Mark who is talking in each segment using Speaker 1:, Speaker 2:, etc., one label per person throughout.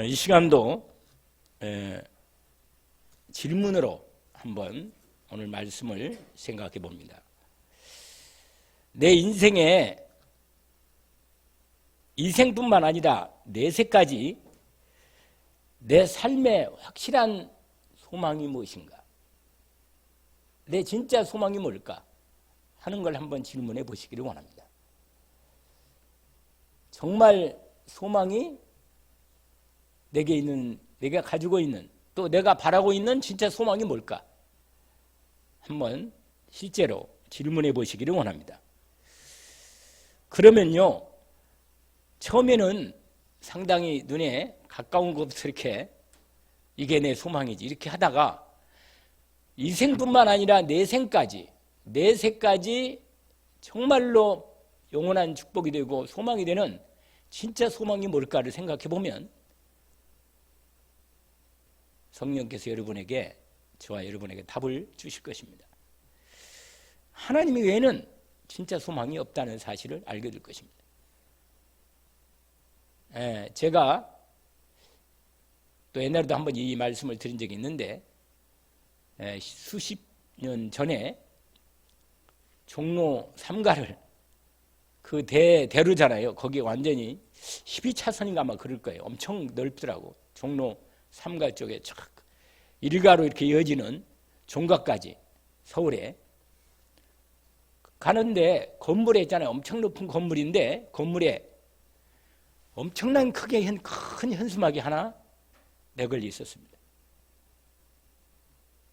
Speaker 1: 이 시간도 질문으로 한번 오늘 말씀을 생각해 봅니다. 내 인생에 이 생뿐만 아니라 내세까지 내 삶의 확실한 소망이 무엇인가? 내 진짜 소망이 뭘까? 하는 걸 한번 질문해 보시기를 원합니다. 정말 소망이 내가 가지고 있는, 또 내가 바라고 있는 진짜 소망이 뭘까? 한번 실제로 질문해 보시기를 원합니다. 그러면요, 처음에는 상당히 눈에 가까운 것부터 이렇게 이게 내 소망이지 이렇게 하다가 이 생뿐만 아니라 내생까지 정말로 영원한 축복이 되고 소망이 되는 진짜 소망이 뭘까를 생각해 보면 성령께서 여러분에게, 저와 여러분에게 답을 주실 것입니다. 하나님 외에는 진짜 소망이 없다는 사실을 알게 될 것입니다. 제가 또 옛날에도 한번 이 말씀을 드린 적이 있는데, 수십 년 전에 종로 3가를 그 대로잖아요. 거기 완전히 12차선인가 아마 그럴 거예요. 엄청 넓더라고. 종로 3가 쪽에 쫙 일가로 이렇게 이어지는 종각까지 서울에 가는데 건물에 있잖아요. 엄청 높은 건물인데 건물에 엄청난 크게 큰 현수막이 하나 내걸려 있었습니다.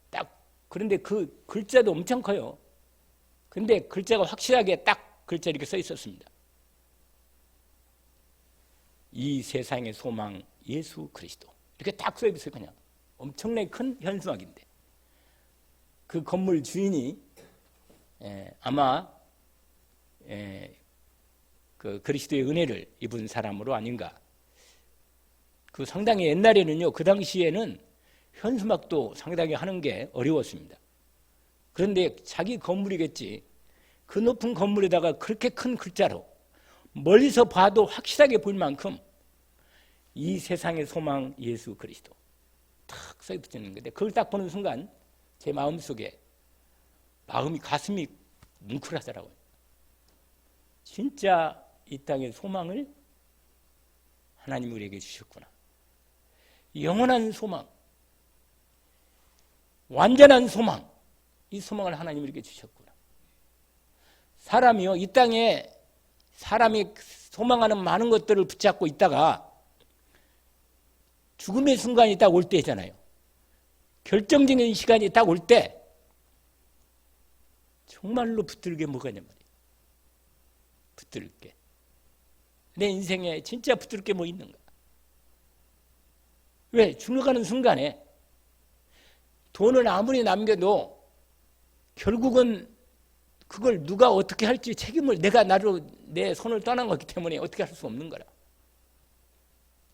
Speaker 1: 딱 그런데 그 글자도 엄청 커요. 근데 글자가 확실하게 딱 글자 이렇게 써 있었습니다. 이 세상의 소망 예수 그리스도. 이렇게 딱 써 있어요. 그냥 엄청나게 큰 현수막인데 그 건물 주인이 아마 그 그리스도의 은혜를 입은 사람으로 아닌가. 그 상당히 옛날에는요, 그 당시에는 현수막도 상당히 하는 게 어려웠습니다. 그런데 자기 건물이겠지. 그 높은 건물에다가 그렇게 큰 글자로 멀리서 봐도 확실하게 보일 만큼 이 세상의 소망 예수 그리스도 탁 써붙이는 건데 그걸 딱 보는 순간 제 마음속에 가슴이 뭉클하더라고요. 진짜 이 땅의 소망을 하나님이 우리에게 주셨구나. 영원한 소망, 완전한 소망, 이 소망을 하나님이 우리에게 주셨구나. 사람이요, 이 땅에 사람이 소망하는 많은 것들을 붙잡고 있다가 죽음의 순간이 딱 올 때잖아요. 결정적인 시간이 딱 올 때 정말로 붙들 게 뭐가 있냔 말이에요. 붙들 게. 내 인생에 진짜 붙들 게 뭐 있는가? 왜? 죽어가는 순간에 돈을 아무리 남겨도 결국은 그걸 누가 어떻게 할지 책임을 내가 내 손을 떠난 거기 때문에 어떻게 할 수 없는 거라.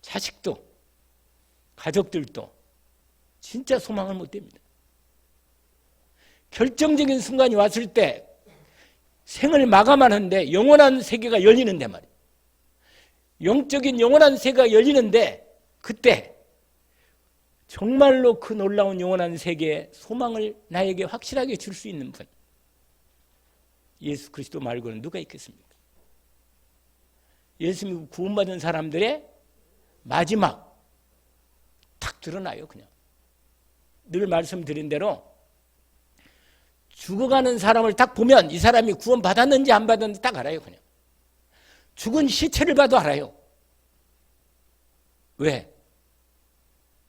Speaker 1: 자식도 가족들도 진짜 소망을 못 됩니다. 결정적인 순간이 왔을 때 생을 마감하는데 영원한 세계가 열리는데 말이에요. 영적인 영원한 세계가 열리는데 그때 정말로 그 놀라운 영원한 세계의 소망을 나에게 확실하게 줄 수 있는 분, 예수 그리스도 말고는 누가 있겠습니까? 예수님 구원받은 사람들의 마지막 탁 드러나요. 그냥 늘 말씀드린 대로 죽어가는 사람을 딱 보면 이 사람이 구원받았는지 안 받았는지 딱 알아요. 그냥 죽은 시체를 봐도 알아요. 왜?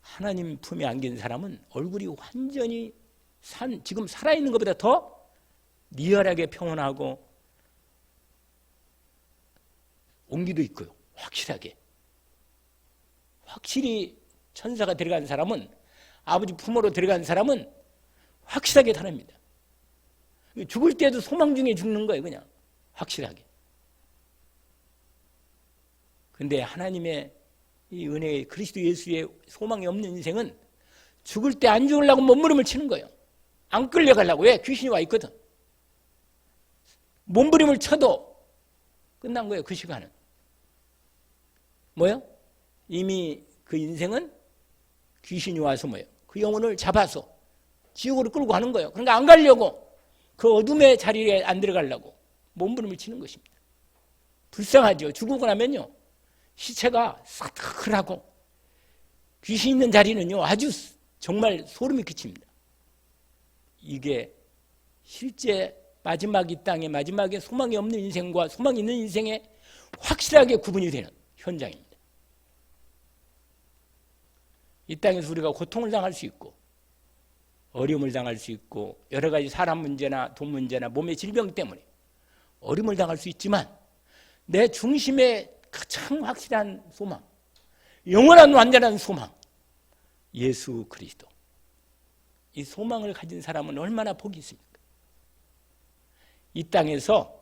Speaker 1: 하나님 품에 안긴 사람은 얼굴이 완전히 지금 살아있는 것보다 더 리얼하게 평온하고 온기도 있고요. 확실히 천사가 들어간 사람은, 아버지 품으로 들어간 사람은 확실하게 다릅니다. 죽을 때도 소망 중에 죽는 거예요. 그냥 확실하게. 근데 하나님의 이 은혜, 그리스도 예수의 소망이 없는 인생은 죽을 때 안 죽으려고 몸부림을 치는 거예요. 안 끌려가려고. 왜? 귀신이 와 있거든. 몸부림을 쳐도 끝난 거예요. 그 시간은. 뭐요? 이미 그 인생은 귀신이 와서 뭐예요? 그 영혼을 잡아서 지옥으로 끌고 가는 거예요. 그러니까 안 가려고, 그 어둠의 자리에 안 들어가려고 몸부림을 치는 것입니다. 불쌍하죠. 죽고 나면요, 시체가 사득하고 귀신 있는 자리는요, 아주 정말 소름이 끼칩니다. 이게 실제 마지막 이 땅의 마지막에 소망이 없는 인생과 소망이 있는 인생에 확실하게 구분이 되는 현장입니다. 이 땅에서 우리가 고통을 당할 수 있고 어려움을 당할 수 있고 여러 가지 사람 문제나 돈 문제나 몸의 질병 때문에 어려움을 당할 수 있지만 내 중심에 가장 확실한 소망, 영원한 완전한 소망, 예수 그리스도. 이 소망을 가진 사람은 얼마나 복이 있습니까? 이 땅에서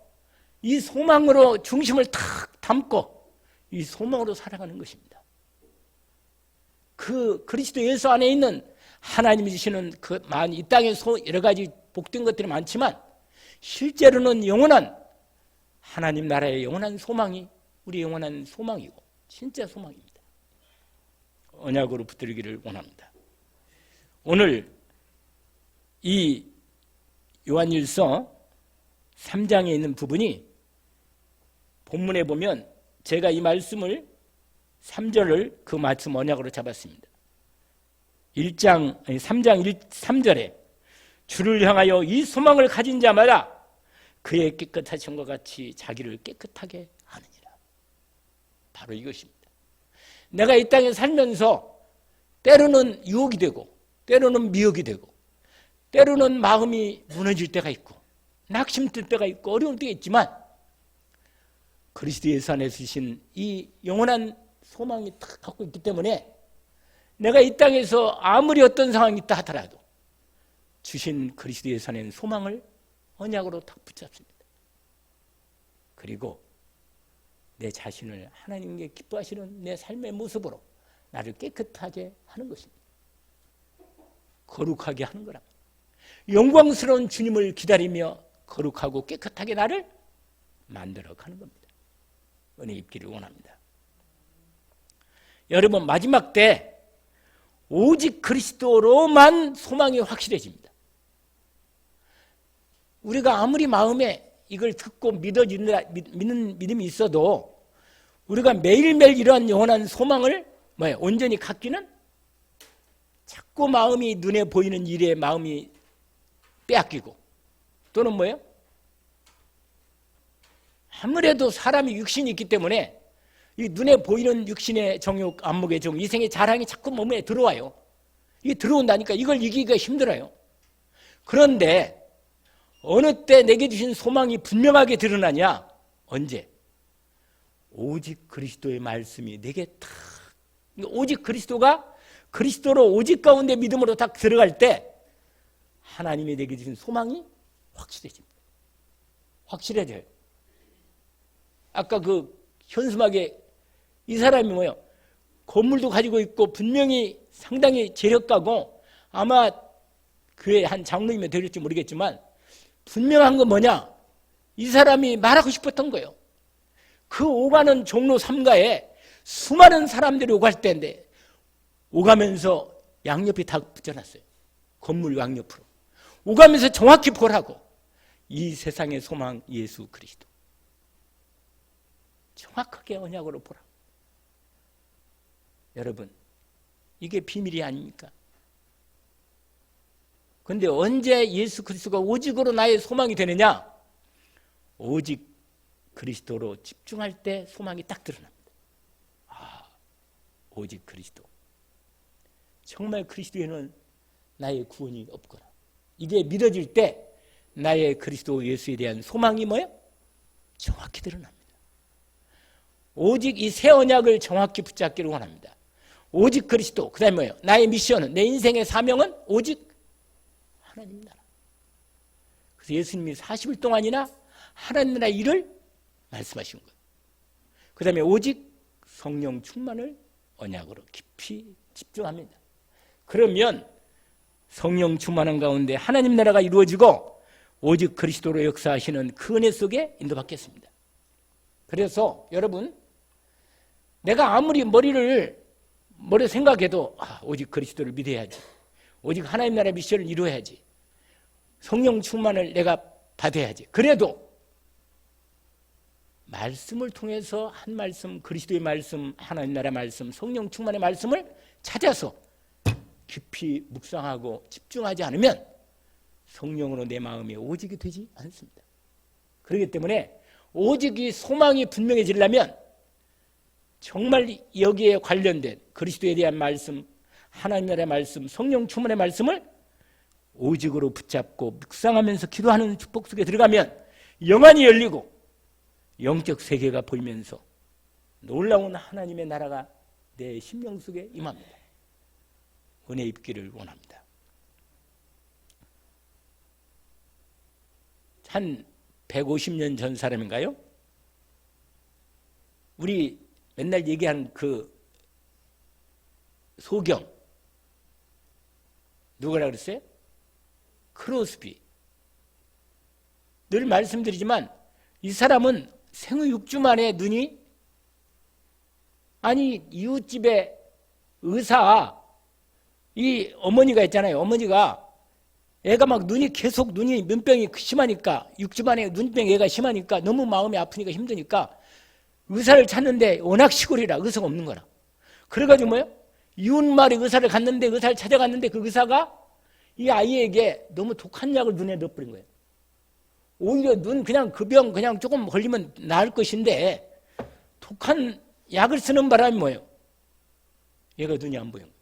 Speaker 1: 이 소망으로 중심을 탁 담고 이 소망으로 살아가는 것입니다. 그 그리스도 예수 안에 있는 하나님이 주시는 그 이 땅에 여러 가지 복된 것들이 많지만 실제로는 영원한 하나님 나라의 영원한 소망이 우리 영원한 소망이고 진짜 소망입니다. 언약으로 붙들기를 원합니다. 오늘 이 요한일서 3장에 있는 부분이 본문에 보면 제가 이 말씀을 3절을 그 말씀 언약으로 잡았습니다. 3장 3절에 주를 향하여 이 소망을 가진 자마다 그의 깨끗하심과 같이 자기를 깨끗하게 하느니라. 바로 이것입니다. 내가 이 땅에 살면서 때로는 유혹이 되고 때로는 미혹이 되고 때로는 마음이 무너질 때가 있고 낙심될 때가 있고 어려울 때가 있지만 그리스도 예수 안에 주신 이 영원한 소망이 딱 갖고 있기 때문에 내가 이 땅에서 아무리 어떤 상황이 있다 하더라도 주신 그리스도 예수 안에는 소망을 언약으로 딱 붙잡습니다. 그리고 내 자신을 하나님께 기뻐하시는 내 삶의 모습으로 나를 깨끗하게 하는 것입니다. 거룩하게 하는 거랍니다. 영광스러운 주님을 기다리며 거룩하고 깨끗하게 나를 만들어 가는 겁니다. 은혜 입기를 원합니다. 여러분, 마지막 때 오직 그리스도로만 소망이 확실해집니다. 우리가 아무리 마음에 이걸 듣고 믿는 믿음이 있어도 우리가 매일매일 이러한 영원한 소망을 온전히 갖기는 자꾸 마음이 눈에 보이는 일에 마음이 빼앗기고 또는 뭐예요? 아무래도 사람이 육신이 있기 때문에 이 눈에 보이는 육신의 정욕, 안목의 정, 이생의 자랑이 자꾸 몸에 들어와요. 이게 들어온다니까 이걸 이기기가 힘들어요. 그런데 어느 때 내게 주신 소망이 분명하게 드러나냐? 언제? 오직 그리스도의 말씀이 내게 탁, 오직 그리스도로 오직 가운데 믿음으로 딱 들어갈 때 하나님이 내게 주신 소망이 확실해집니다. 확실해져요. 아까 그 현수막에 이 사람이 뭐예요? 건물도 가지고 있고 분명히 상당히 재력가고 아마 교회 한 장로이면 될지 모르겠지만 분명한 건 뭐냐? 이 사람이 말하고 싶었던 거예요. 그 오가는 종로 3가에 수많은 사람들이 오갈 때인데 오가면서 양옆이 다 붙여놨어요. 건물 양옆으로. 오가면서 정확히 보라고. 이 세상의 소망 예수 그리스도. 정확하게 언약으로 보라. 여러분, 이게 비밀이 아닙니까? 그런데 언제 예수 그리스도가 오직으로 나의 소망이 되느냐? 오직 그리스도로 집중할 때 소망이 딱 드러납니다. 오직 그리스도. 정말 그리스도에는 나의 구원이 없구나. 이게 믿어질 때 나의 그리스도 예수에 대한 소망이 뭐예요? 정확히 드러납니다. 오직 이 새 언약을 정확히 붙잡기를 원합니다. 오직 그리스도. 그 다음에 뭐예요? 나의 미션은, 내 인생의 사명은 오직 하나님 나라. 그래서 예수님이 40일 동안이나 하나님 나라의 일을 말씀하신 거예요. 그 다음에 오직 성령 충만을 언약으로 깊이 집중합니다. 그러면 성령 충만한 가운데 하나님 나라가 이루어지고 오직 그리스도로 역사하시는 그 은혜 속에 인도받겠습니다. 그래서 여러분, 내가 아무리 머리를 머리 생각해도 오직 그리스도를 믿어야지. 오직 하나님 나라 미션을 이루어야지. 성령 충만을 내가 받아야지. 그래도 말씀을 통해서 한 말씀, 그리스도의 말씀, 하나님 나라 말씀, 성령 충만의 말씀을 찾아서 깊이 묵상하고 집중하지 않으면 성령으로 내 마음이 오직이 되지 않습니다. 그렇기 때문에 오직이 소망이 분명해지려면 정말 여기에 관련된 그리스도에 대한 말씀, 하나님 나라의 말씀, 성령 충만의 말씀을 오직으로 붙잡고 묵상하면서 기도하는 축복 속에 들어가면 영안이 열리고 영적 세계가 보이면서 놀라운 하나님의 나라가 내 심령 속에 임합니다. 은혜 입기를 원합니다. 한 150년 전 사람인가요? 우리 맨날 얘기하는 그 소경 누구라 그랬어요? 크로스비. 늘 말씀드리지만 이 사람은 생후 6주 만에 눈이, 아니 이웃집에 의사 이 어머니가 있잖아요. 어머니가 애가 막 눈이 계속 눈병이 심하니까 6주 만에 눈병 애가 심하니까 너무 마음이 아프니까 힘드니까 의사를 찾는데 워낙 시골이라 의사가 없는 거라. 그래가지고 뭐요? 이웃마을에 의사를 갔는데 의사를 찾아갔는데 그 의사가 이 아이에게 너무 독한 약을 눈에 넣어버린 거예요. 오히려 눈 그냥 그 병 그냥 조금 걸리면 나을 것인데 독한 약을 쓰는 바람이 뭐예요? 얘가 눈이 안 보이는 거예요.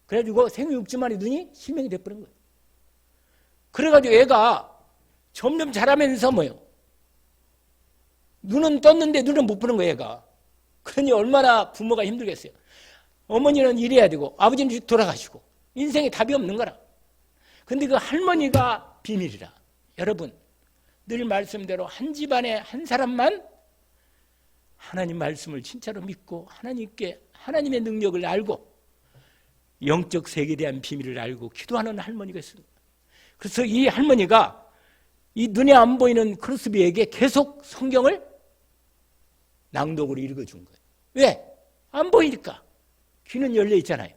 Speaker 1: 그래가지고 생후 6주 만에 눈이 실명이 돼버린 거예요. 그래가지고 얘가 점점 자라면서 뭐예요? 눈은 떴는데 눈은 못 보는 거예요, 얘가. 그러니 얼마나 부모가 힘들겠어요. 어머니는 일해야 되고 아버지는 돌아가시고 인생에 답이 없는 거라. 근데 그 할머니가 비밀이라. 여러분 늘 말씀대로 한 집안에 한 사람만 하나님 말씀을 진짜로 믿고 하나님께 하나님의 능력을 알고 영적 세계에 대한 비밀을 알고 기도하는 할머니가 있습니다. 그래서 이 할머니가 이 눈에 안 보이는 크로스비에게 계속 성경을 낭독으로 읽어준 거예요. 왜? 안 보이니까. 귀는 열려 있잖아요.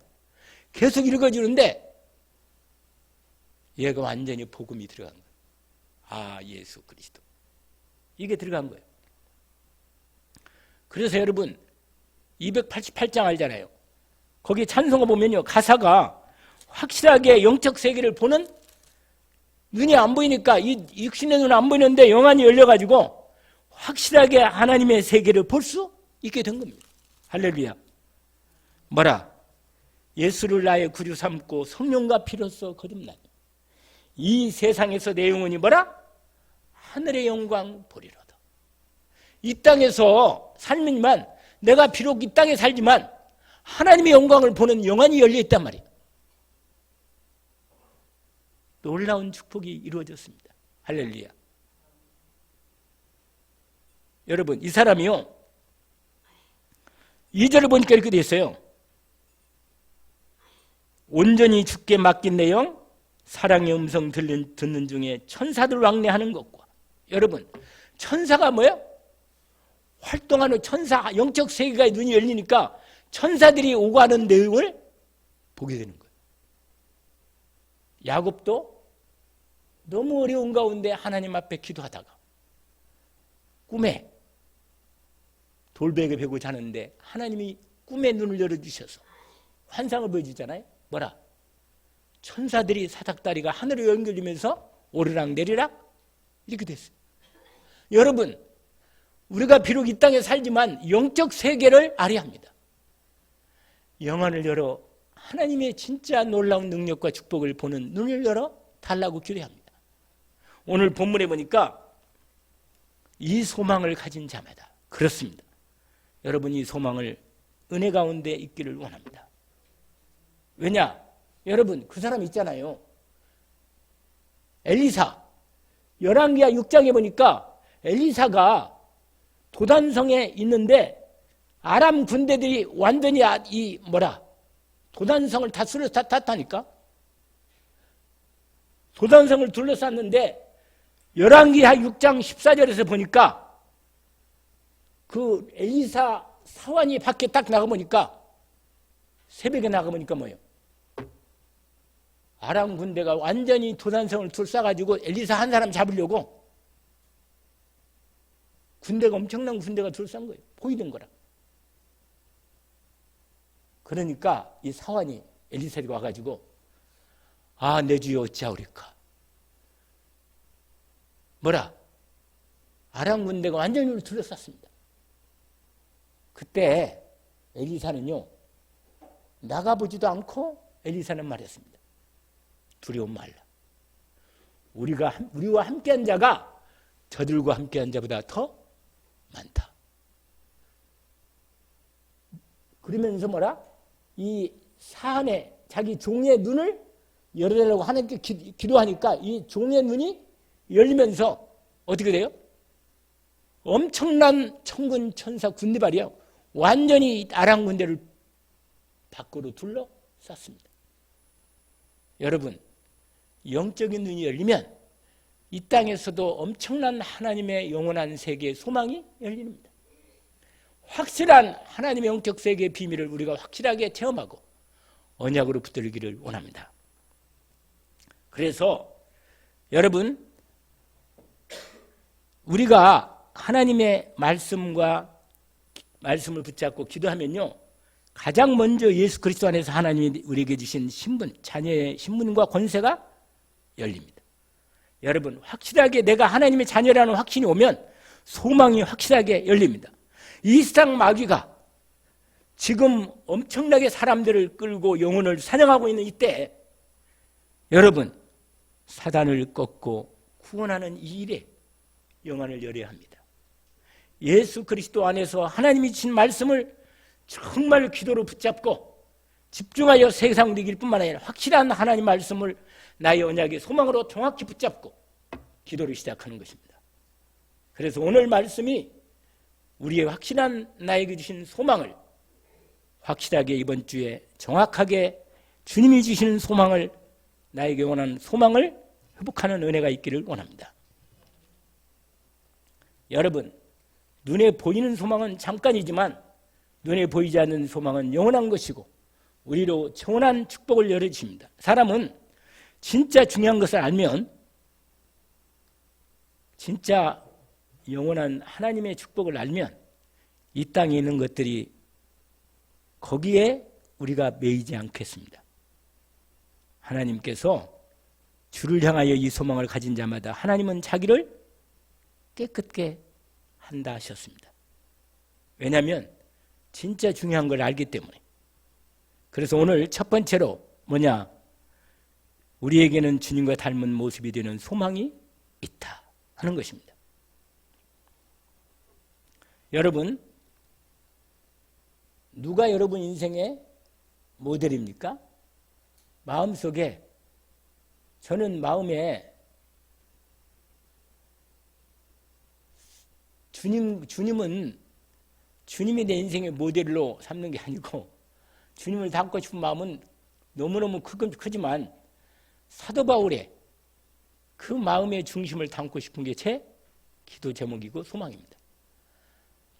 Speaker 1: 계속 읽어주는데 얘가 완전히 복음이 들어간 거예요. 아, 예수 그리스도. 이게 들어간 거예요. 그래서 여러분 288장 알잖아요. 거기 찬송가 보면요. 가사가 확실하게 영적 세계를 보는 눈이 안 보이니까 이 육신의 눈은 안 보이는데 영안이 열려가지고 확실하게 하나님의 세계를 볼 수 있게 된 겁니다. 할렐루야. 뭐라? 예수를 나의 구주 삼고 성령과 피로써 거듭나니 이 세상에서 내 영혼이 뭐라? 하늘의 영광 보리로다. 이 땅에서 살면만 내가 비록 이 땅에 살지만 하나님의 영광을 보는 영안이 열려 있단 말이에요. 놀라운 축복이 이루어졌습니다. 할렐루야. 여러분 이 사람이요 2절을 보니까 이렇게 돼 있어요. 온전히 주께 맡긴 내 영 사랑의 음성 듣는 중에 천사들 왕래하는 것과 여러분 천사가 뭐예요? 활동하는 천사 영적 세계가 눈이 열리니까 천사들이 오고 하는 내용을 보게 되는 거예요. 야곱도 너무 어려운 가운데 하나님 앞에 기도하다가 꿈에 돌베개 베고 자는데 하나님이 꿈에 눈을 열어주셔서 환상을 보여주잖아요. 뭐라? 천사들이 사닥다리가 하늘에 연결되면서 오르락 내리락 이렇게 됐어요. 여러분 우리가 비록 이 땅에 살지만 영적 세계를 알아야 합니다. 영안을 열어 하나님의 진짜 놀라운 능력과 축복을 보는 눈을 열어 달라고 기도해야 합니다. 오늘 본문에 보니까 이 소망을 가진 자마다 그렇습니다. 여러분 이 소망을 은혜 가운데 있기를 원합니다. 왜냐? 여러분 그 사람 있잖아요. 엘리사. 열왕기하 6장에 보니까 엘리사가 도단성에 있는데 아람 군대들이 완전히 도단성을 다 탔다니까. 도단성을 둘러쌌는데 열왕기하 6장 14절에서 보니까 그 엘리사 사환이 밖에 딱 나가보니까 새벽에 나가보니까 뭐예요? 아람 군대가 완전히 도단성을 둘러싸가지고 엘리사 한 사람 잡으려고 군대가 엄청난 군대가 둘러싼 거예요. 보이던 거라. 그러니까 이 사환이 엘리사에게 와가지고 아, 내 주여 어찌하오리까? 뭐라? 아람 군대가 완전히 둘러쌌습니다. 그때 엘리사는요, 나가보지도 않고 엘리사는 말했습니다. 두려움 말라. 우리와 함께한 자가 저들과 함께한 자보다 더 많다. 그러면서 뭐라? 이 사안에 자기 종의 눈을 열어달라고 하나님께 기도하니까 이 종의 눈이 열리면서 어떻게 돼요? 엄청난 천군 천사 군대발이요. 완전히 아람 군대를 밖으로 둘러쌌습니다. 여러분, 영적인 눈이 열리면 이 땅에서도 엄청난 하나님의 영원한 세계의 소망이 열립니다. 확실한 하나님의 영적 세계의 비밀을 우리가 확실하게 체험하고 언약으로 붙들기를 원합니다. 그래서 여러분, 우리가 하나님의 말씀을 붙잡고 기도하면요, 가장 먼저 예수 그리스도 안에서 하나님이 우리에게 주신 신분, 자녀의 신분과 권세가 열립니다. 여러분, 확실하게 내가 하나님의 자녀라는 확신이 오면 소망이 확실하게 열립니다. 이 세상 마귀가 지금 엄청나게 사람들을 끌고 영혼을 사냥하고 있는 이때 여러분, 사단을 꺾고 구원하는 이 일에 영안을 열어야 합니다. 예수 그리스도 안에서 하나님이 주신 말씀을 정말 기도로 붙잡고 집중하여 세상 이길 뿐만 아니라 확실한 하나님 말씀을 나의 언약의 소망으로 정확히 붙잡고 기도를 시작하는 것입니다. 그래서 오늘 말씀이 우리의 확실한 나에게 주신 소망을 확실하게 이번 주에 정확하게 주님이 주시는 소망을, 나에게 원하는 소망을 회복하는 은혜가 있기를 원합니다. 여러분, 눈에 보이는 소망은 잠깐이지만 눈에 보이지 않는 소망은 영원한 것이고 우리로 영원한 축복을 열어주십니다. 사람은 진짜 중요한 것을 알면, 진짜 영원한 하나님의 축복을 알면 이 땅에 있는 것들이 거기에 우리가 매이지 않겠습니다. 하나님께서 주를 향하여 이 소망을 가진 자마다 하나님은 자기를 깨끗게 한다 하셨습니다. 왜냐하면 진짜 중요한 걸 알기 때문에. 그래서 오늘 첫 번째로 뭐냐? 우리에게는 주님과 닮은 모습이 되는 소망이 있다 하는 것입니다. 여러분, 누가 여러분 인생의 모델입니까? 마음속에, 저는 마음에 주님이 내 인생의 모델로 삼는 게 아니고 주님을 닮고 싶은 마음은 너무너무 크지만 사도 바울의 그 마음의 중심을 담고 싶은 게 제 기도 제목이고 소망입니다.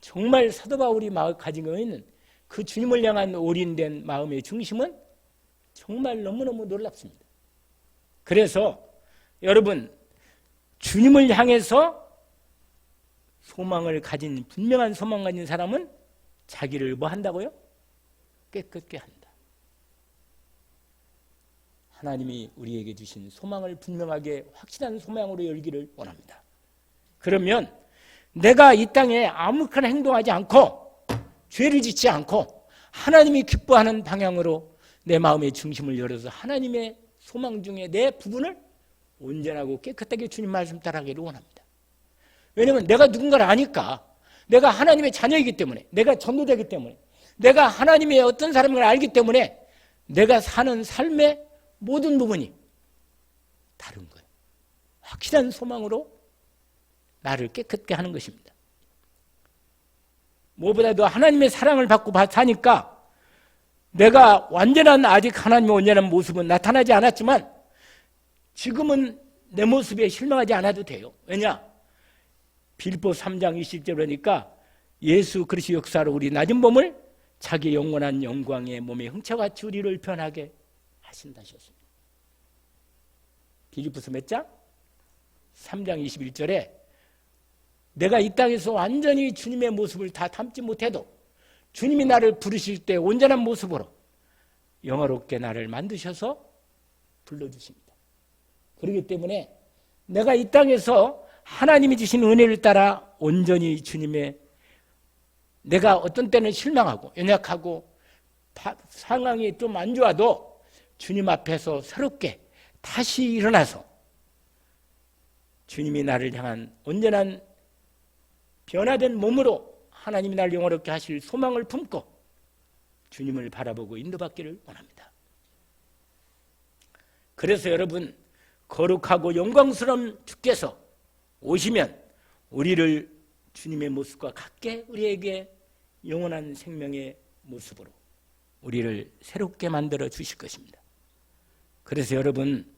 Speaker 1: 정말 사도 바울이 가진 거는 그 주님을 향한 올인된 마음의 중심은 정말 너무너무 놀랍습니다. 그래서 여러분, 주님을 향해서 소망을 가진, 분명한 소망 가진 사람은 자기를 뭐 한다고요? 깨끗게 한다. 하나님이 우리에게 주신 소망을 분명하게 확실한 소망으로 열기를 원합니다. 그러면 내가 이 땅에 아무렇게나 행동하지 않고 죄를 짓지 않고 하나님이 기뻐하는 방향으로 내 마음의 중심을 열어서 하나님의 소망 중에 내 부분을 온전하고 깨끗하게 주님 말씀 따라가기를 원합니다. 왜냐하면 내가 누군가를 아니까, 내가 하나님의 자녀이기 때문에, 내가 전도자이기 때문에, 내가 하나님의 어떤 사람을 알기 때문에 내가 사는 삶의 모든 부분이 다른 거예요. 확실한 소망으로 나를 깨끗게 하는 것입니다. 무엇보다도 하나님의 사랑을 받고 사니까 내가 완전한, 아직 하나님의 온전한 모습은 나타나지 않았지만 지금은 내 모습에 실망하지 않아도 돼요. 왜냐? 빌립보 3장 20절 그러니까 예수 그리스도 역사로 우리 낮은 몸을 자기 영원한 영광의 몸의 형체같이 우리를 변하게 하신다 하셨습니다. 빌립보서 몇 장? 3장 21절에 내가 이 땅에서 완전히 주님의 모습을 다 담지 못해도 주님이 나를 부르실 때 온전한 모습으로 영화롭게 나를 만드셔서 불러주십니다. 그렇기 때문에 내가 이 땅에서 하나님이 주신 은혜를 따라 온전히 주님의, 내가 어떤 때는 실망하고 연약하고 상황이 좀 안 좋아도 주님 앞에서 새롭게 다시 일어나서 주님이 나를 향한 온전한 변화된 몸으로 하나님이 나를 영화롭게 하실 소망을 품고 주님을 바라보고 인도받기를 원합니다. 그래서 여러분, 거룩하고 영광스러운 주께서 오시면 우리를 주님의 모습과 같게 우리에게 영원한 생명의 모습으로 우리를 새롭게 만들어 주실 것입니다. 그래서 여러분,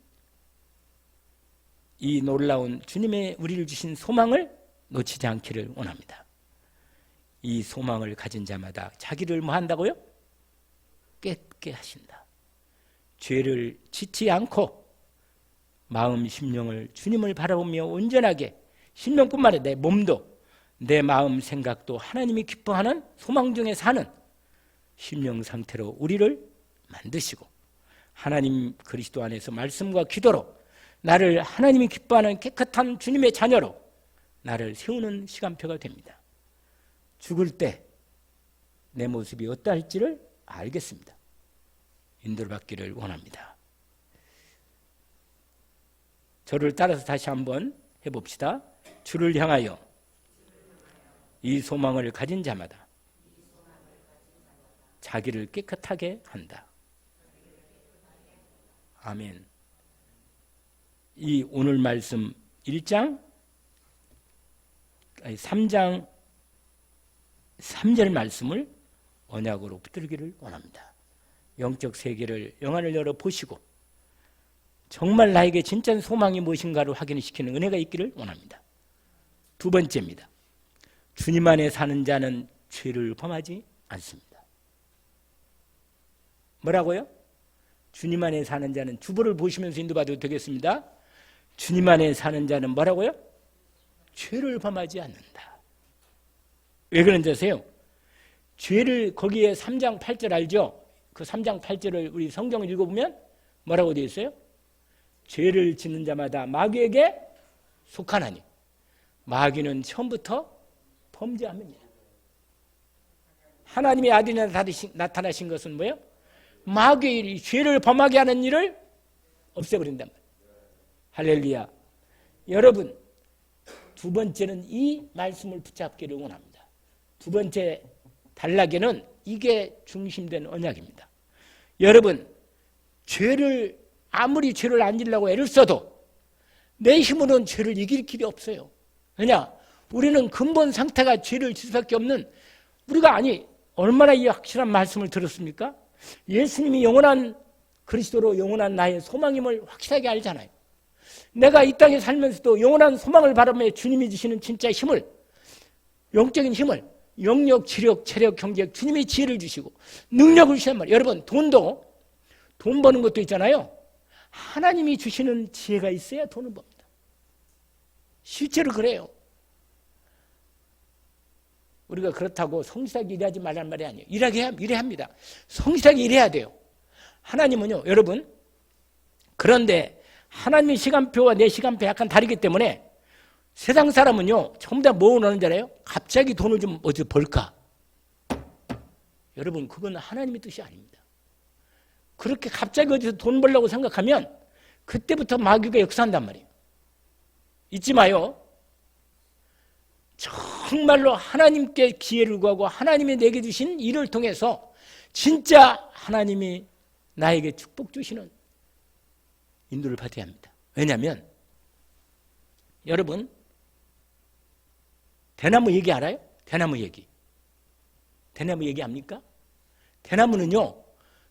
Speaker 1: 이 놀라운 주님의 우리를 주신 소망을 놓치지 않기를 원합니다. 이 소망을 가진 자마다 자기를 뭐 한다고요? 깨끗게 하신다. 죄를 짓지 않고 마음 심령을 주님을 바라보며 온전하게, 심령뿐만 아니라 내 몸도 내 마음 생각도 하나님이 기뻐하는 소망 중에 사는 심령 상태로 우리를 만드시고 하나님 그리스도 안에서 말씀과 기도로 나를 하나님이 기뻐하는 깨끗한 주님의 자녀로 나를 세우는 시간표가 됩니다. 죽을 때 내 모습이 어떠할지를 알겠습니다. 인도를 받기를 원합니다. 저를 따라서 다시 한번 해봅시다. 주를 향하여 이 소망을 가진 자마다 자기를 깨끗하게 한다. 아멘. 이 오늘 말씀 3장 3절 말씀을 언약으로 붙들기를 원합니다. 영적 세계를 영안을 열어 보시고 정말 나에게 진짜 소망이 무엇인가를 확인시키는 은혜가 있기를 원합니다. 두 번째입니다. 주님 안에 사는 자는 죄를 범하지 않습니다. 뭐라고요? 주님 안에 사는 자는, 주보를 보시면서 인도받아도 되겠습니다. 주님 안에 사는 자는 뭐라고요? 죄를 범하지 않는다. 왜 그런지 아세요? 죄를, 거기에 3장 8절 알죠? 그 3장 8절을 우리 성경을 읽어보면 뭐라고 되어 있어요? 죄를 짓는 자마다 마귀에게 속하나니 마귀는 처음부터 범죄함입니다. 하나님의 아들이 나타나신 것은 뭐예요? 마귀의 죄를 범하게 하는 일을 없애버린단 말이에요. 할렐루야. 여러분, 두 번째는 이 말씀을 붙잡기를 원합니다. 두 번째 단락에는 이게 중심된 언약입니다. 여러분, 아무리 죄를 안 지려고 애를 써도 내 힘으로는 죄를 이길 길이 없어요. 왜냐? 우리는 근본 상태가 죄를 질 수밖에 없는, 우리가 얼마나 이 확실한 말씀을 들었습니까? 예수님이 영원한 그리스도로 영원한 나의 소망임을 확실하게 알잖아요. 내가 이 땅에 살면서도 영원한 소망을 바라며 주님이 주시는 진짜 힘을, 영적인 힘을, 영력, 지력, 체력, 경제력, 주님이 지혜를 주시고 능력을 주시단 말이에요. 여러분, 돈 버는 것도 있잖아요. 하나님이 주시는 지혜가 있어야 돈을 법니다. 실제로 그래요. 우리가 그렇다고 성실하게 일하지 말라는 말이 아니에요. 일해야 합니다. 성실하게 일해야 돼요. 하나님은요, 여러분, 그런데 하나님의 시간표와 내 시간표 약간 다르기 때문에 세상 사람은요, 전부 다 뭐 원하는 줄 알아요? 갑자기 돈을 좀 어디서 벌까? 여러분, 그건 하나님의 뜻이 아닙니다. 그렇게 갑자기 어디서 돈 벌려고 생각하면 그때부터 마귀가 역사한단 말이에요. 잊지 마요. 정말로 하나님께 기회를 구하고 하나님이 내게 주신 일을 통해서 진짜 하나님이 나에게 축복 주시는 인도를 받아야 합니다. 왜냐하면 여러분, 대나무 얘기 알아요? 대나무 얘기 압니까? 대나무는요,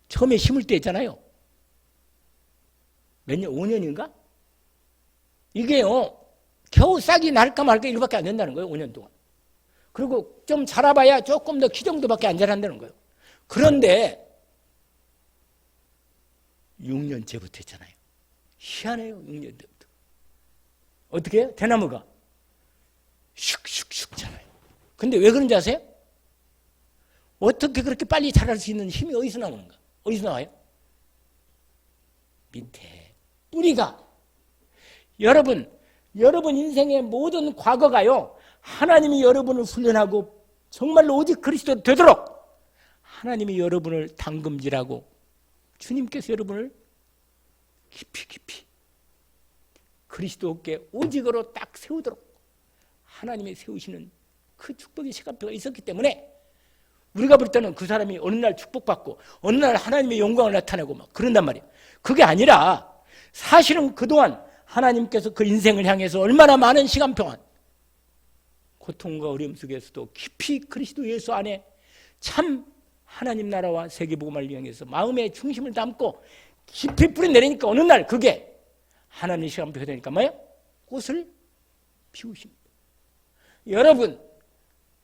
Speaker 1: 처음에 심을 때 있잖아요. 몇 년, 5년인가? 이게요, 겨우 싹이 날까 말까 이거밖에 안 된다는 거예요. 5년 동안. 그리고 좀 자라봐야 조금 더 키 정도밖에 안 자란다는 거예요. 그런데 6년째부터 했잖아요. 희한해요. 6년째부터. 어떻게 해요? 대나무가 슉슉슉 자라요. 근데 왜 그런지 아세요? 어떻게 그렇게 빨리 자랄 수 있는 힘이 어디서 나오는가? 어디서 나와요? 밑에 뿌리가. 여러분 인생의 모든 과거가요, 하나님이 여러분을 훈련하고 정말로 오직 그리스도 되도록 하나님이 여러분을 담금질하고 주님께서 여러분을 깊이 그리스도께 오직으로 딱 세우도록 하나님이 세우시는 그 축복의 시간표가 있었기 때문에 우리가 볼 때는 그 사람이 어느 날 축복받고 어느 날 하나님의 영광을 나타내고 막 그런단 말이에요. 그게 아니라 사실은 그동안 하나님께서 그 인생을 향해서 얼마나 많은 시간 동안 고통과 어려움 속에서도 깊이 그리스도 예수 안에 참 하나님 나라와 세계복음을 향해서 마음의 중심을 담고 깊이 뿌리내리니까 어느 날 그게 하나님의 시간표가 되니까 뭐예요? 꽃을 피우십니다. 여러분,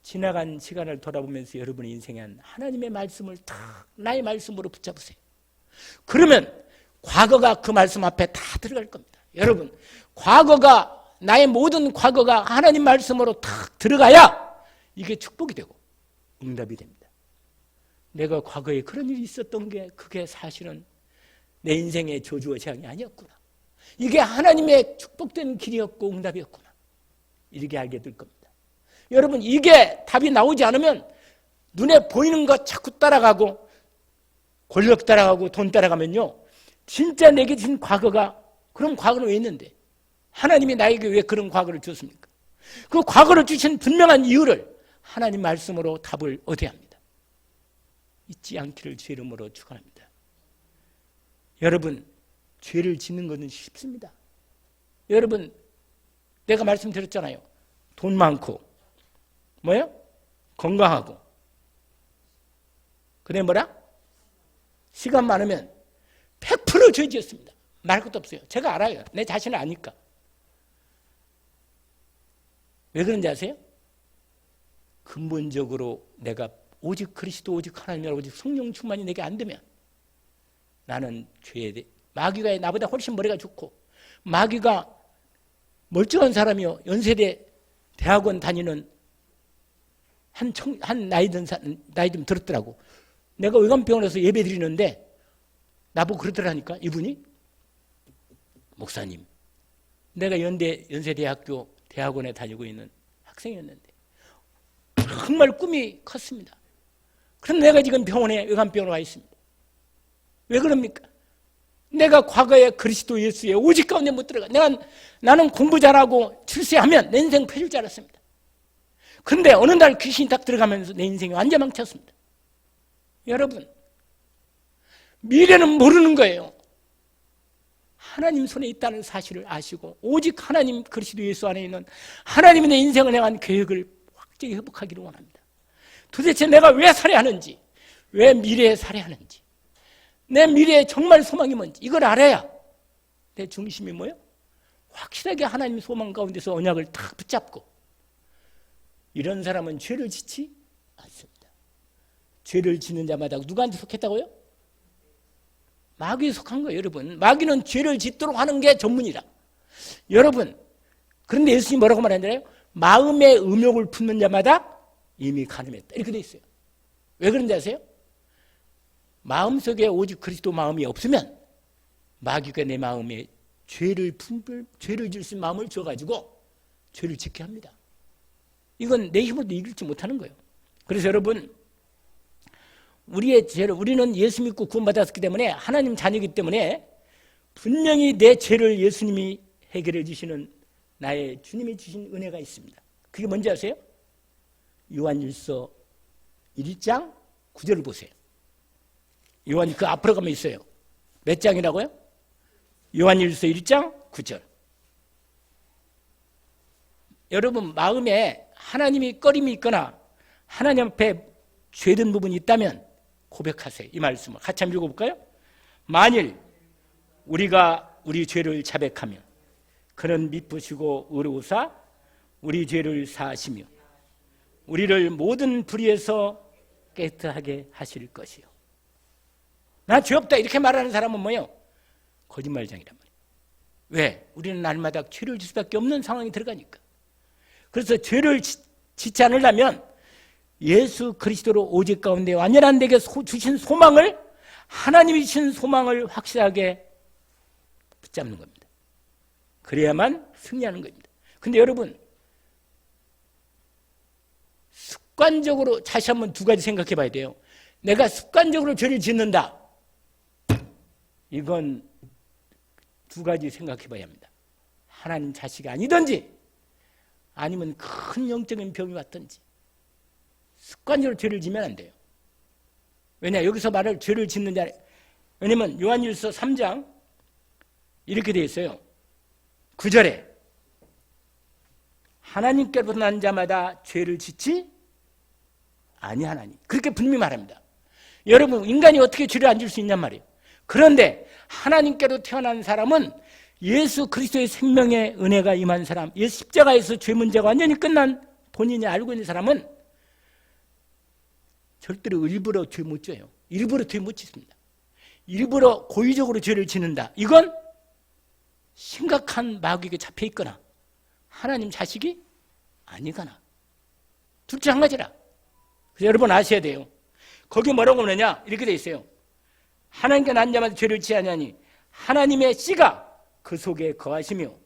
Speaker 1: 지나간 시간을 돌아보면서 여러분의 인생에 한 하나님의 말씀을 다 나의 말씀으로 붙잡으세요. 그러면 과거가 그 말씀 앞에 다 들어갈 겁니다. 여러분, 과거가, 나의 모든 과거가 하나님 말씀으로 딱 들어가야 이게 축복이 되고 응답이 됩니다. 내가 과거에 그런 일이 있었던 게 그게 사실은 내 인생의 저주와 재앙이 아니었구나. 이게 하나님의 축복된 길이었고 응답이었구나. 이렇게 알게 될 겁니다. 여러분, 이게 답이 나오지 않으면 눈에 보이는 것 자꾸 따라가고 권력 따라가고 돈 따라가면요, 진짜 내게 준 과거가, 그럼 과거는 왜 있는데? 하나님이 나에게 왜 그런 과거를 줬습니까? 그 과거를 주신 분명한 이유를 하나님 말씀으로 답을 얻어야 합니다. 잊지 않기를 주 이름으로 축원합니다. 여러분, 죄를 짓는 것은 쉽습니다. 여러분, 내가 말씀드렸잖아요. 돈 많고 뭐예요? 건강하고 그다음에 뭐라? 시간 많으면 100% 죄 지었습니다. 말 것도 없어요. 제가 알아요. 내 자신을 아니까. 왜 그런지 아세요? 근본적으로 내가 오직 그리스도, 오직 하나님이라, 오직 성령 충만이 내게 안 되면 나는 죄에 대해, 마귀가 나보다 훨씬 머리가 좋고 마귀가 멀쩡한 사람이요, 연세대 대학원 다니는 한 나이 좀 들었더라고. 내가 의관병원에서 예배 드리는데 나보고 그러더라니까. 이분이, 목사님, 내가 연세대학교 대학원에 다니고 있는 학생이었는데 정말 꿈이 컸습니다. 그런데 내가 지금 병원에, 의관병원에 와 있습니다. 왜 그럽니까? 내가 과거에 그리스도 예수의 오직 가운데 못 들어가. 나는 공부 잘하고 출세하면 내 인생 펴질 줄 알았습니다. 그런데 어느 날 귀신이 딱 들어가면서 내 인생이 완전 망쳤습니다. 여러분, 미래는 모르는 거예요. 하나님 손에 있다는 사실을 아시고 오직 하나님 그리스도 예수 안에 있는 하나님의 내 인생을 향한 계획을 확실히 회복하기를 원합니다. 도대체 내가 왜 살아야 하는지, 왜 미래에 살아야 하는지, 내 미래에 정말 소망이 뭔지 이걸 알아야 내 중심이 뭐예요? 확실하게 하나님 소망 가운데서 언약을 딱 붙잡고, 이런 사람은 죄를 짓지 않습니다. 죄를 짓는 자마다 누구한테 속했다고요? 마귀에 속한 거예요. 여러분, 마귀는 죄를 짓도록 하는 게 전문이라. 여러분, 그런데 예수님이 뭐라고 말했나요? 마음의 음욕을 품는 자마다 이미 가늠했다, 이렇게 돼 있어요. 왜 그런지 아세요? 마음속에 오직 그리스도 마음이 없으면 마귀가 내 마음에 죄를 질 수 있는 마음을 줘가지고 죄를 짓게 합니다. 이건 내 힘으로도 이길지 못하는 거예요. 그래서 여러분, 우리의 죄를, 우리는 예수 믿고 구원받았기 때문에 하나님 자녀이기 때문에 분명히 내 죄를 예수님이 해결해 주시는, 나의 주님이 주신 은혜가 있습니다. 그게 뭔지 아세요? 요한일서 1장 9절을 보세요. 요한 그 앞으로 가면 있어요. 몇 장이라고요? 요한일서 1장 9절. 여러분, 마음에 하나님이 꺼림이 있거나 하나님 앞에 죄된 부분이 있다면 고백하세요. 이 말씀을 같이 한번 읽어볼까요? 만일 우리가 우리 죄를 자백하며 그는 미쁘시고 의로우사 우리 죄를 사하시며 우리를 모든 불의에서 깨끗하게 하실 것이요. 나 죄 없다 이렇게 말하는 사람은 뭐예요? 거짓말장이란 말이에요. 왜? 우리는 날마다 죄를 질 수밖에 없는 상황이 들어가니까. 그래서 죄를 짓지 않으려면 예수 그리스도로 오직 가운데 완전한 데게 주신 소망을, 하나님이 주신 소망을 확실하게 붙잡는 겁니다. 그래야만 승리하는 겁니다. 근데 여러분, 습관적으로 다시 한번 두 가지 생각해 봐야 돼요. 내가 습관적으로 죄를 짓는다. 이건 두 가지 생각해 봐야 합니다. 하나님 자식이 아니든지 아니면 큰 영적인 병이 왔든지 습관적으로 죄를 지면 안 돼요. 왜냐? 여기서 말을 죄를 짓는 자, 왜냐면 요한일서 3장 이렇게 되어 있어요. 9절에 하나님께로부터 난 자마다 죄를 짓지 아니하나니, 그렇게 분명히 말합니다. 여러분, 인간이 어떻게 죄를 안 질 수 있냔 말이에요. 그런데 하나님께로 태어난 사람은 예수 그리스도의 생명의 은혜가 임한 사람, 예수 십자가에서 죄 문제가 완전히 끝난 본인이 알고 있는 사람은 절대로 일부러 죄 못 져요. 일부러 죄 못 짓습니다. 일부러 고의적으로 죄를 짓는다. 이건 심각한 마귀에게 잡혀 있거나 하나님 자식이 아니거나 둘째 한 가지라. 그래서 여러분 아셔야 돼요. 거기 뭐라고 그러냐? 이렇게 돼 있어요. 하나님께 난 자마다 죄를 지하냐니 하나님의 씨가 그 속에 거하며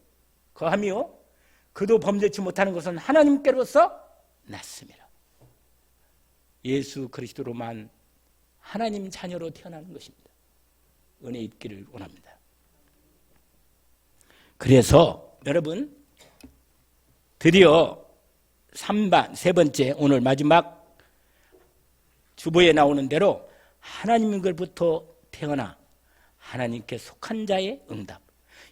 Speaker 1: 그도 범죄치 못하는 것은 하나님께로서 났습니다. 예수 그리스도로만 하나님 자녀로 태어나는 것입니다. 은혜 있기를 원합니다. 그래서 여러분, 드디어 3반 세 번째 오늘 마지막 주보에 나오는 대로 하나님께로부터 태어나 하나님께 속한 자의 응답.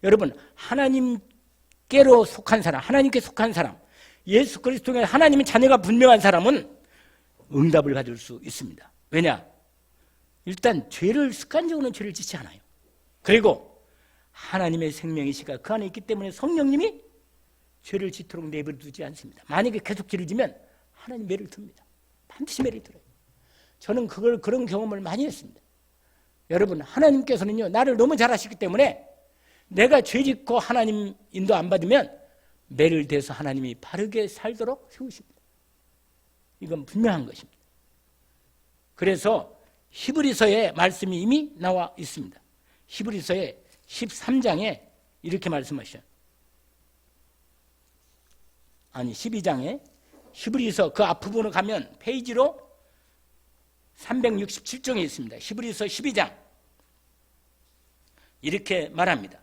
Speaker 1: 여러분, 하나님께로 속한 사람, 하나님께 속한 사람, 예수 그리스도의 하나님의 자녀가 분명한 사람은 응답을 받을 수 있습니다. 왜냐? 일단 습관적으로는 죄를 짓지 않아요. 그리고 하나님의 생명의 씨가 그 안에 있기 때문에 성령님이 죄를 짓도록 내버려두지 않습니다. 만약에 계속 죄를 지면 하나님 매를 듭니다. 반드시 매를 들어요. 저는 그런 경험을 많이 했습니다. 여러분, 하나님께서는요, 나를 너무 잘 아시기 때문에 내가 죄 짓고 하나님 인도 안 받으면 매를 대서 하나님이 바르게 살도록 세우십니다. 이건 분명한 것입니다. 그래서 히브리서에 말씀이 이미 나와 있습니다. 히브리서의 13장에 이렇게 말씀하셔요. 12장에 히브리서 그 앞부분을 가면 페이지로 367쪽에 있습니다. 히브리서 12장 이렇게 말합니다.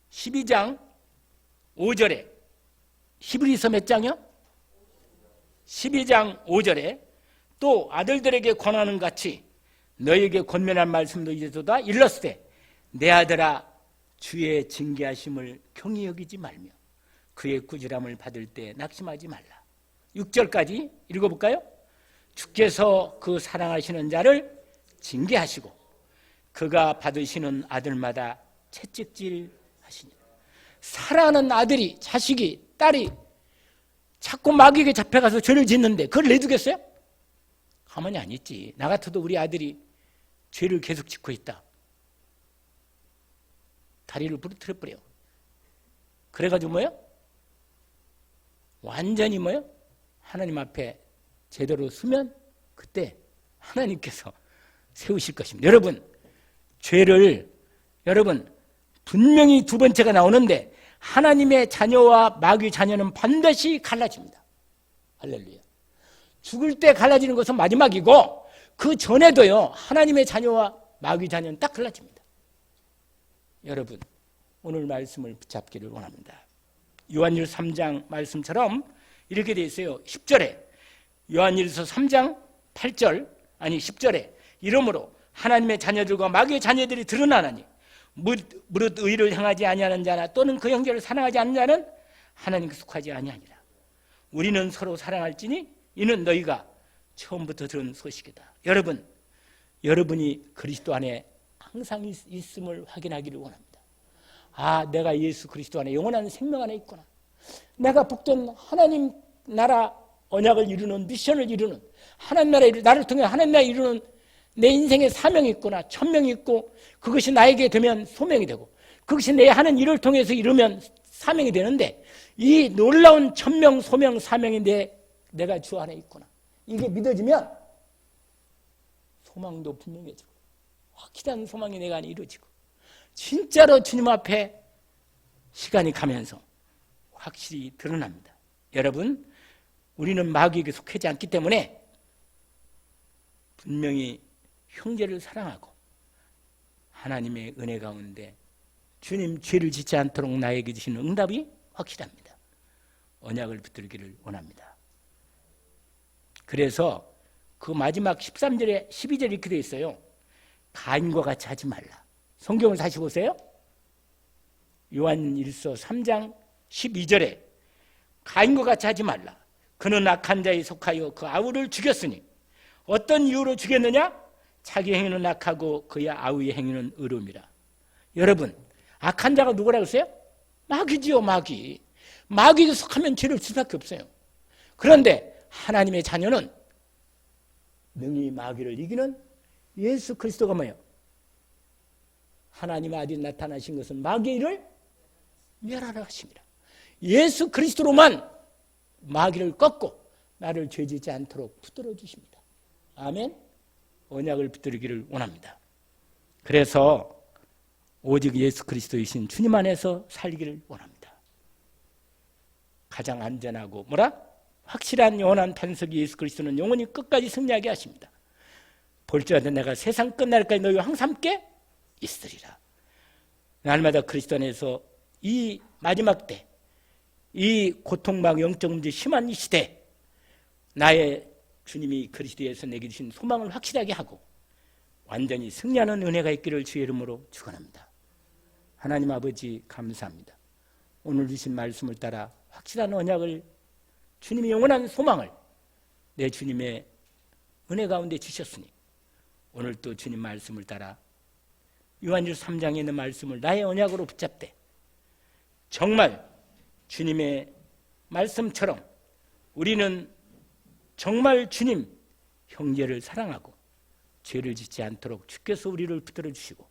Speaker 1: 12장 5절에 히브리서 몇 장이요? 12장 5절에 또 아들들에게 권하는 같이 너에게 권면한 말씀도 이제도다 일렀으되 내 아들아 주의 징계하심을 경히 여기지 말며 그의 꾸지람을 받을 때 낙심하지 말라. 6절까지 읽어볼까요? 주께서 그 사랑하시는 자를 징계하시고 그가 받으시는 아들마다 채찍질 하시니라. 사랑하는 아들이, 자식이, 딸이 자꾸 마귀에게 잡혀가서 죄를 짓는데 그걸 내두겠어요? 가만히 안 있지. 나 같아도 우리 아들이 죄를 계속 짓고 있다. 다리를 부러뜨려버려요. 그래가지고 뭐요? 완전히 뭐요? 하나님 앞에 제대로 서면 그때 하나님께서 세우실 것입니다. 여러분, 죄를, 여러분, 분명히 두 번째가 나오는데 하나님의 자녀와 마귀 자녀는 반드시 갈라집니다. 할렐루야. 죽을 때 갈라지는 것은 마지막이고 그 전에도요, 하나님의 자녀와 마귀 자녀는 딱 갈라집니다. 여러분, 오늘 말씀을 붙잡기를 원합니다. 요한일서 3장 말씀처럼 이렇게 되어 있어요. 10절에 요한일서 3장 8절 10절에 이러므로 하나님의 자녀들과 마귀의 자녀들이 드러나나니 무릇 의를 향하지 아니하는 자나 또는 그 형제를 사랑하지 않는 자는 하나님께 속하지 아니하니라. 우리는 서로 사랑할지니 이는 너희가 처음부터 들은 소식이다. 여러분, 여러분이 그리스도 안에 항상 있음을 확인하기를 원합니다. 아, 내가 예수 그리스도 안에 영원한 생명 안에 있구나. 내가 복된 하나님 나라 언약을 이루는, 미션을 이루는 하나님 나라를, 나를 통해 하나님 나라를 이루는 내 인생에 사명이 있구나, 천명이 있고, 그것이 나에게 되면 소명이 되고, 그것이 내 하는 일을 통해서 이루면 사명이 되는데, 이 놀라운 천명, 소명, 사명이 내가 주 안에 있구나, 이게 믿어지면 소망도 분명해지고 확실한 소망이 내가 안에 이루어지고, 진짜로 주님 앞에 시간이 가면서 확실히 드러납니다. 여러분, 우리는 마귀에게 속하지 않기 때문에 분명히 형제를 사랑하고 하나님의 은혜 가운데 주님 죄를 짓지 않도록 나에게 주시는 응답이 확실합니다. 언약을 붙들기를 원합니다. 그래서 그 마지막 13절에 12절에 이렇게 되어 있어요. 가인과 같이 하지 말라. 성경을 다시 보세요. 요한일서 3장 12절에 가인과 같이 하지 말라. 그는 악한 자에 속하여 그 아우를 죽였으니 어떤 이유로 죽였느냐? 자기 행위는 악하고 그의 아우의 행위는 의로움이라. 여러분, 악한 자가 누구라고 했어요? 마귀지요, 마귀. 마귀에 속하면 죄를 질 수밖에 없어요. 그런데 하나님의 자녀는 능히 마귀를 이기는 예수 그리스도가 뭐예요? 하나님의 아들이 나타나신 것은 마귀의 일을 멸하라 하십니다. 예수 그리스도로만 마귀를 꺾고 나를 죄지지 않도록 붙들어 주십니다. 아멘. 언약을 붙들기를 원합니다. 그래서 오직 예수 그리스도이신 주님 안에서 살기를 원합니다. 가장 안전하고 확실한 영원한 반석이 예수 그리스도는 영원히 끝까지 승리하게 하십니다. 볼지어다 내가 세상 끝날까지 너희와 항상 함께 있으리라. 날마다 그리스도 안에서 이 마지막 때, 이 고통막 영적 문제 심한 이 시대, 나의 주님이 그리스도에서 내게 주신 소망을 확실하게 하고 완전히 승리하는 은혜가 있기를 주의 이름으로 축원합니다. 하나님 아버지 감사합니다. 오늘 주신 말씀을 따라 확실한 언약을, 주님의 영원한 소망을 내 주님의 은혜 가운데 주셨으니 오늘 또 주님 말씀을 따라 요한일서 3장에 있는 말씀을 나의 언약으로 붙잡되 정말 주님의 말씀처럼 우리는 정말 주님 형제를 사랑하고 죄를 짓지 않도록 주께서 우리를 붙들어 주시고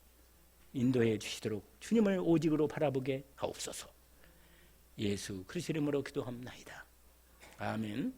Speaker 1: 인도해 주시도록 주님을 오직으로 바라보게 하옵소서. 예수 그리스도 이름으로 기도합나이다. 아멘.